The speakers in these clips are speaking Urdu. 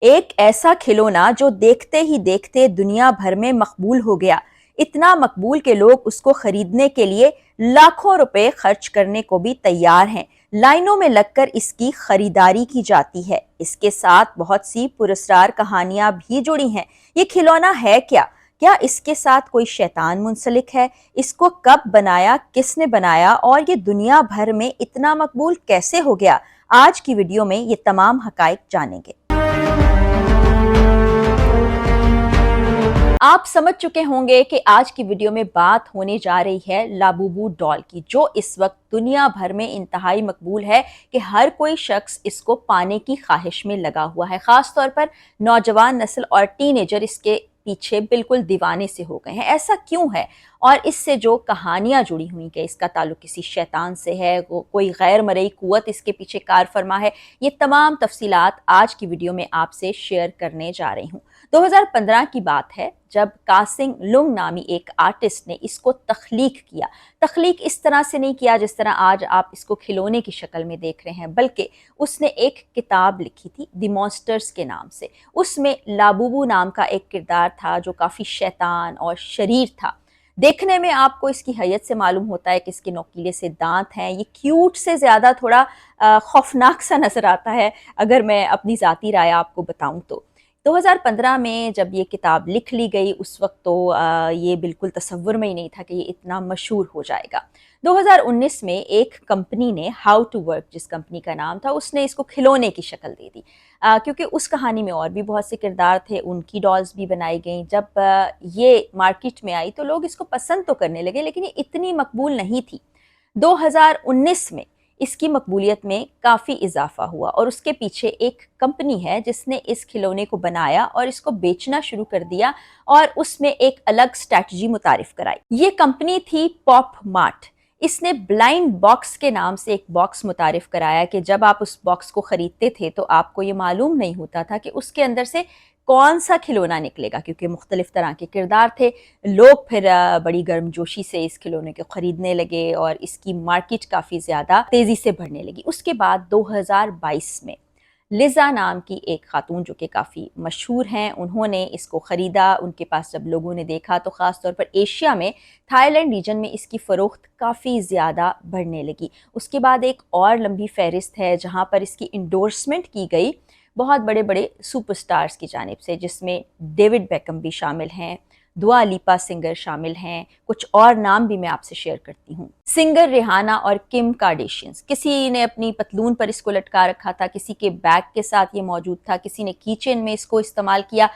ایک ایسا کھلونا جو دیکھتے ہی دیکھتے دنیا بھر میں مقبول ہو گیا، اتنا مقبول کہ لوگ اس کو خریدنے کے لیے لاکھوں روپے خرچ کرنے کو بھی تیار ہیں۔ لائنوں میں لگ کر اس کی خریداری کی جاتی ہے۔ اس کے ساتھ بہت سی پراسرار کہانیاں بھی جڑی ہیں۔ یہ کھلونا ہے کیا؟ کیا اس کے ساتھ کوئی شیطان منسلک ہے؟ اس کو کب بنایا، کس نے بنایا، اور یہ دنیا بھر میں اتنا مقبول کیسے ہو گیا؟ آج کی ویڈیو میں یہ تمام حقائق جانیں گے۔ آپ سمجھ چکے ہوں گے کہ آج کی ویڈیو میں بات ہونے جا رہی ہے لابوبو ڈال کی، جو اس وقت دنیا بھر میں انتہائی مقبول ہے کہ ہر کوئی شخص اس کو پانے کی خواہش میں لگا ہوا ہے۔ خاص طور پر نوجوان نسل اور ٹین ایجر اس کے پیچھے بالکل دیوانے سے ہو گئے ہیں۔ ایسا کیوں ہے؟ اور اس سے جو کہانیاں جڑی ہوئی کہ اس کا تعلق کسی شیطان سے ہے، کوئی غیر مرئی قوت اس کے پیچھے کار فرما ہے، یہ تمام تفصیلات آج کی ویڈیو میں آپ سے شیئر کرنے جا رہی ہوں۔ 2015 کی بات ہے جب کاسنگ لنگ نامی ایک آرٹسٹ نے اس کو تخلیق کیا۔ تخلیق اس طرح سے نہیں کیا جس طرح آج آپ اس کو کھلونے کی شکل میں دیکھ رہے ہیں، بلکہ اس نے ایک کتاب لکھی تھی دی مونسٹرز کے نام سے۔ اس میں لابوبو نام کا ایک کردار تھا جو کافی شیطان اور شریر تھا۔ دیکھنے میں آپ کو اس کی حیت سے معلوم ہوتا ہے کہ اس کے نوکیلے سے دانت ہیں۔ یہ کیوٹ سے زیادہ تھوڑا خوفناک سا نظر آتا ہے اگر میں اپنی ذاتی رائے آپ کو بتاؤں تو۔ 2015 میں جب یہ کتاب لکھ لی گئی، اس وقت تو یہ بالکل تصور میں ہی نہیں تھا کہ یہ اتنا مشہور ہو جائے گا۔ 2019 میں ایک کمپنی نے ہاؤ ٹو ورک، جس کمپنی کا نام تھا، اس نے اس کو کھلونے کی شکل دے دی، کیونکہ اس کہانی میں اور بھی بہت سے کردار تھے، ان کی ڈالز بھی بنائی گئیں۔ جب یہ مارکیٹ میں آئی تو لوگ اس کو پسند تو کرنے لگے، لیکن یہ اتنی مقبول نہیں تھی۔ 2019 میں اس کی مقبولیت میں کافی اضافہ ہوا اور اس کے پیچھے ایک کمپنی ہے جس نے اس کھلونے کو بنایا اور اس کو بیچنا شروع کر دیا، اور اس میں ایک الگ سٹریٹجی متعارف کرائی۔ یہ کمپنی تھی پاپ مارٹ۔ اس نے بلائنڈ باکس کے نام سے ایک باکس متعارف کرایا کہ جب آپ اس باکس کو خریدتے تھے تو آپ کو یہ معلوم نہیں ہوتا تھا کہ اس کے اندر سے کون سا کھلونا نکلے گا، کیونکہ مختلف طرح کے کردار تھے۔ لوگ پھر بڑی گرم جوشی سے اس کھلونے کو خریدنے لگے اور اس کی مارکیٹ کافی زیادہ تیزی سے بڑھنے لگی۔ اس کے بعد 2022 میں لیزا نام کی ایک خاتون جو کہ کافی مشہور ہیں، انہوں نے اس کو خریدا۔ ان کے پاس جب لوگوں نے دیکھا تو خاص طور پر ایشیا میں، تھائی لینڈ ریجن میں اس کی فروخت کافی زیادہ بڑھنے لگی۔ اس کے بعد ایک اور لمبی فہرست ہے جہاں پر اس کی انڈورسمنٹ کی گئی بہت بڑے بڑے سپر سٹارز کی جانب سے، جس میں ڈیوڈ بیکم بھی شامل ہیں، دعا لیپا سنگر شامل ہیں، کچھ اور نام بھی میں آپ سے شیئر کرتی ہوں۔ سنگر ریحانہ اور کم کارڈیشینز، کسی نے اپنی پتلون پر اس کو لٹکا رکھا تھا، کسی کے بیگ کے ساتھ یہ موجود تھا، کسی نے کی چین میں اس کو استعمال کیا۔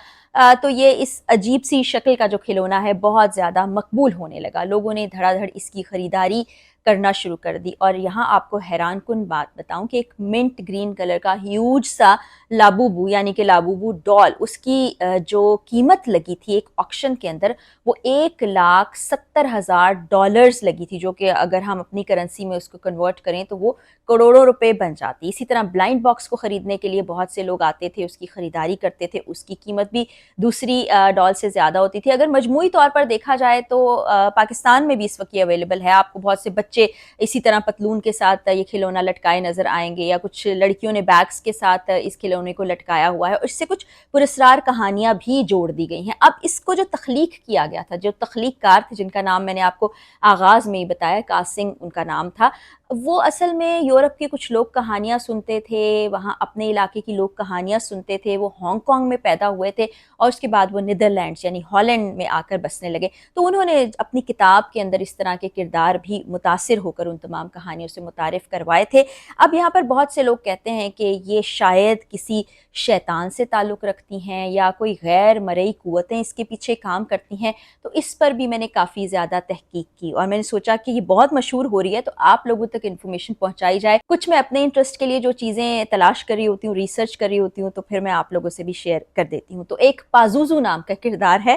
تو یہ اس عجیب سی شکل کا جو کھلونا ہے بہت زیادہ مقبول ہونے لگا۔ لوگوں نے دھڑا دھڑ اس کی خریداری کرنا شروع کر دی، اور یہاں آپ کو حیران کن بات بتاؤں کہ ایک منٹ گرین کلر کا ہیوج سا لابوبو یعنی کہ لابوبو ڈال، اس کی جو قیمت لگی تھی ایک آکشن کے اندر، وہ $1,70,000 لگی تھی، جو کہ اگر ہم اپنی کرنسی میں اس کو کنورٹ کریں تو وہ کروڑوں روپے بن جاتی۔ اسی طرح بلائنڈ باکس کو خریدنے کے لیے بہت سے لوگ آتے تھے، اس کی خریداری کرتے تھے، اس کی قیمت بھی دوسری ڈال سے زیادہ ہوتی تھی۔ اگر مجموعی طور پر دیکھا جائے تو پاکستان میں بھی اس وقت یہ اویلیبل ہے۔ آپ کو بہت سے بچے اسی طرح پتلون کے ساتھ یہ کھلونا لٹکائے نظر آئیں گے، یا کچھ لڑکیوں نے بیگز کے ساتھ اس کھلونے کو لٹکایا ہوا ہے، اور اس سے کچھ پراسرار کہانیاں بھی جوڑ دی گئی ہیں۔ اب اس کو جو تخلیق کیا گیا تھا، جو تخلیق کار تھے جن کا نام میں نے آپ کو آغاز میں ہی بتایا، کاسنگ ان کا نام تھا، وہ اصل میں یورپ کے کچھ لوگ کہانیاں سنتے تھے، وہاں اپنے علاقے کی لوگ کہانیاں سنتے تھے، وہ ہانگ کانگ میں پیدا ہوئے تھے اور اس کے بعد وہ نیدرلینڈز یعنی ہالینڈ میں آ کر بسنے لگے۔ تو انہوں نے اپنی کتاب کے اندر اس طرح کے کردار بھی متاثر ہو کر ان تمام کہانیوں سے متعارف کروائے تھے۔ اب یہاں پر بہت سے لوگ کہتے ہیں کہ یہ شاید کسی شیطان سے تعلق رکھتی ہیں یا کوئی غیر مرئی قوتیں اس کے پیچھے کام کرتی ہیں، تو اس پر بھی میں نے کافی زیادہ تحقیق کی اور میں نے سوچا کہ یہ بہت مشہور ہو رہی ہے تو آپ لوگوں تک انفارمیشن پہنچائی جائے۔ کچھ میں اپنے انٹرسٹ کے لیے جو چیزیں تلاش کر رہی ہوتی ہوں، ریسرچ کر رہی ہوتی ہوں، تو پھر میں آپ لوگوں سے بھی شیئر کر دیتی ہوں۔ تو ایک پازوزو نام کا کردار ہے،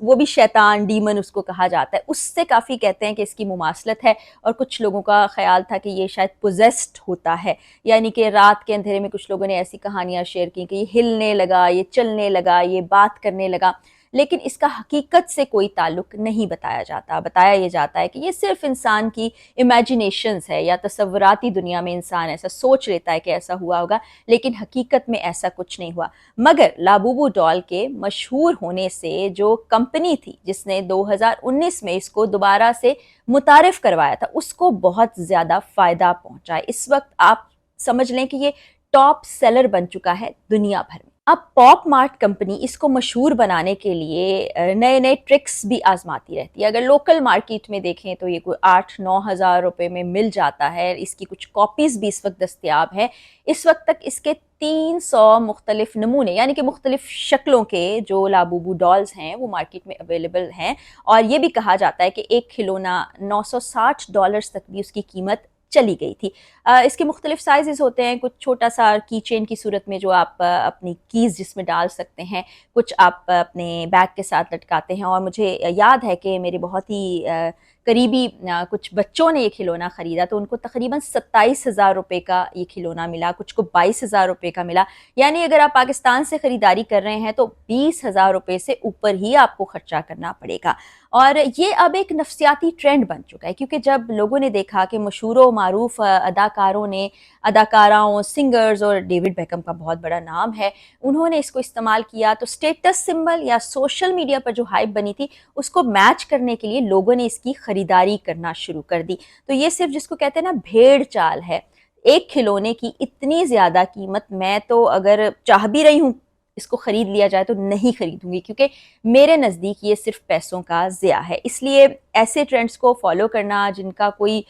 وہ بھی شیطان، ڈیمن اس کو کہا جاتا ہے، اس سے کافی کہتے ہیں کہ اس کی مماثلت ہے، اور کچھ لوگوں کا خیال تھا کہ یہ شاید پوزیسڈ ہوتا ہے، یعنی کہ رات کے اندھیرے میں کچھ لوگوں نے ایسی کہانیاں شیئر کی کہ یہ ہلنے لگا، یہ چلنے لگا، یہ بات کرنے لگا۔ لیکن اس کا حقیقت سے کوئی تعلق نہیں بتایا جاتا. بتایا یہ جاتا ہے کہ یہ صرف انسان کی امیجنیشنز ہے یا تصوراتی دنیا میں انسان ایسا سوچ لیتا ہے کہ ایسا ہوا ہوگا، لیکن حقیقت میں ایسا کچھ نہیں ہوا. مگر لابوبو ڈال کے مشہور ہونے سے جو کمپنی تھی جس نے 2019 میں اس کو دوبارہ سے متعارف کروایا تھا، اس کو بہت زیادہ فائدہ پہنچا ہے. اس وقت آپ سمجھ لیں کہ یہ ٹاپ سیلر بن چکا ہے دنیا بھر میں. اب پاپ مارٹ کمپنی اس کو مشہور بنانے کے لیے نئے نئے ٹرکس بھی آزماتی رہتی ہے. اگر لوکل مارکیٹ میں دیکھیں تو یہ کوئی 8-9 ہزار روپے میں مل جاتا ہے. اس کی کچھ کاپیز بھی اس وقت دستیاب ہیں. اس وقت تک اس کے 300 مختلف نمونے یعنی کہ مختلف شکلوں کے جو لابوبو ڈالز ہیں وہ مارکیٹ میں اویلیبل ہیں، اور یہ بھی کہا جاتا ہے کہ ایک کھلونا $960 تک بھی اس کی قیمت چلی گئی تھی. اس کے مختلف سائزز ہوتے ہیں، کچھ چھوٹا سا کی چین کی صورت میں جو آپ اپنی کیز جس میں ڈال سکتے ہیں، کچھ آپ اپنے بیگ کے ساتھ لٹکاتے ہیں. اور مجھے یاد ہے کہ میرے بہت ہی قریبی کچھ بچوں نے یہ کھلونا خریدا تو ان کو تقریباً 27,000 روپے کا یہ کھلونا ملا، کچھ کو 22,000 روپے کا ملا. یعنی اگر آپ پاکستان سے خریداری کر رہے ہیں تو 20,000 روپے سے اوپر ہی آپ کو خرچہ کرنا پڑے گا. اور یہ اب ایک نفسیاتی ٹرینڈ بن چکا ہے، کیونکہ جب لوگوں نے دیکھا کہ مشہور و معروف اداکاروں نے، اداکاراؤں، سنگرز، اور ڈیوڈ بیکم کا بہت بڑا نام ہے، انہوں نے اس کو استعمال کیا تو اسٹیٹس سمبل یا سوشل میڈیا پر جو ہائپ بنی تھی اس کو میچ کرنے کے لیے لوگوں نے اس کی خریداری کرنا شروع کر دی. تو یہ صرف جس کو کہتے ہیں نا بھیڑ چال ہے. ایک کھلونے کی اتنی زیادہ قیمت میں تو اگر چاہ بھی رہی ہوں اس کو خرید لیا جائے تو نہیں خریدوں گی، کیونکہ میرے نزدیک یہ صرف پیسوں کا ضیاع ہے. اس لیے ایسے ٹرینڈز کو فالو کرنا جن کا کوئی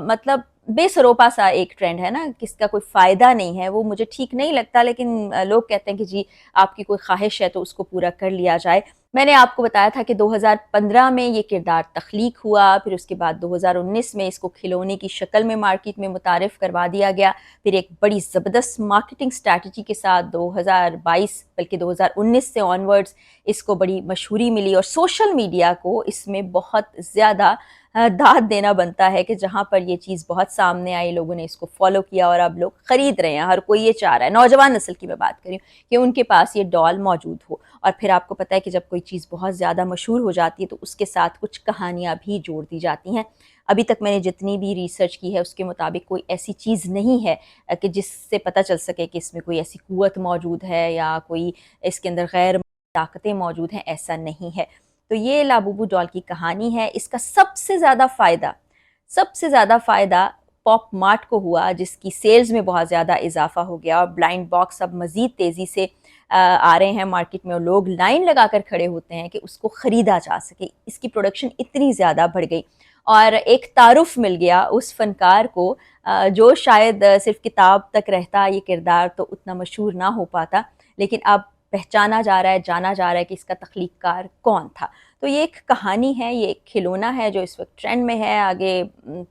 مطلب بے سروپا سا ایک ٹرینڈ ہے نا، کس کا کوئی فائدہ نہیں ہے، وہ مجھے ٹھیک نہیں لگتا. لیکن لوگ کہتے ہیں کہ جی آپ کی کوئی خواہش ہے تو اس کو پورا کر لیا جائے. میں نے آپ کو بتایا تھا کہ 2015 میں یہ کردار تخلیق ہوا، پھر اس کے بعد 2019 میں اس کو کھلونے کی شکل میں مارکیٹ میں متعارف کروا دیا گیا. پھر ایک بڑی زبردست مارکیٹنگ اسٹریٹجی کے ساتھ 2022 بلکہ 2019 سے آنورڈز اس کو بڑی مشہوری ملی، اور سوشل میڈیا کو اس میں بہت زیادہ داد دینا بنتا ہے کہ جہاں پر یہ چیز بہت سامنے آئی لوگوں نے اس کو فالو کیا اور اب لوگ خرید رہے ہیں. ہر کوئی یہ چاہ رہا ہے، نوجوان نسل کی میں بات کر رہی ہوں، کہ ان کے پاس یہ ڈال موجود ہو. اور پھر آپ کو پتہ ہے کہ جب کوئی چیز بہت زیادہ مشہور ہو جاتی ہے تو اس کے ساتھ کچھ کہانیاں بھی جوڑ دی جاتی ہیں. ابھی تک میں نے جتنی بھی ریسرچ کی ہے اس کے مطابق کوئی ایسی چیز نہیں ہے کہ جس سے پتہ چل سکے کہ اس میں کوئی ایسی قوت موجود ہے یا کوئی اس کے اندر غیر طاقتیں موجود ہیں. ایسا نہیں ہے. تو یہ لابوبو ڈال کی کہانی ہے. اس کا سب سے زیادہ فائدہ پاپ مارٹ کو ہوا، جس کی سیلز میں بہت زیادہ اضافہ ہو گیا، اور بلائنڈ باکس اب مزید تیزی سے آ رہے ہیں مارکیٹ میں، اور لوگ لائن لگا کر کھڑے ہوتے ہیں کہ اس کو خریدا جا سکے. اس کی پروڈکشن اتنی زیادہ بڑھ گئی اور ایک تعارف مل گیا اس فنکار کو جو شاید صرف کتاب تک رہتا یہ کردار تو اتنا مشہور نہ ہو پاتا، لیکن اب پہچانا جا رہا ہے، جانا جا رہا ہے کہ اس کا تخلیق کار کون تھا. تو یہ ایک کہانی ہے، یہ ایک کھلونا ہے جو اس وقت ٹرینڈ میں ہے. آگے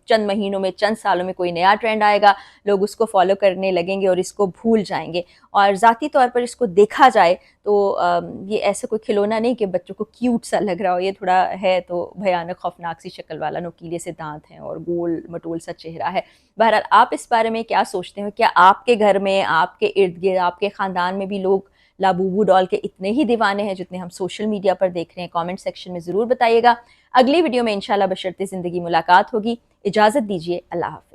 چند مہینوں میں، چند سالوں میں کوئی نیا ٹرینڈ آئے گا، لوگ اس کو فالو کرنے لگیں گے اور اس کو بھول جائیں گے. اور ذاتی طور پر اس کو دیکھا جائے تو یہ ایسا کوئی کھلونا نہیں کہ بچوں کو کیوٹ سا لگ رہا ہو. یہ تھوڑا ہے تو بھیانک خوفناک سی شکل والا، نوکیلے سے دانت ہیں اور گول مٹول سا چہرہ ہے. بہرحال آپ اس بارے میں کیا سوچتے ہیں؟ کیا آپ کے گھر میں، آپ کے ارد گرد، آپ کے خاندان میں بھی لوگ لابوبو ڈال کے اتنے ہی دیوانے ہیں جتنے ہم سوشل میڈیا پر دیکھ رہے ہیں؟ کامنٹ سیکشن میں ضرور بتائیے گا. اگلی ویڈیو میں انشاءاللہ بشرطِ زندگی ملاقات ہوگی. اجازت دیجیے. اللہ حافظ.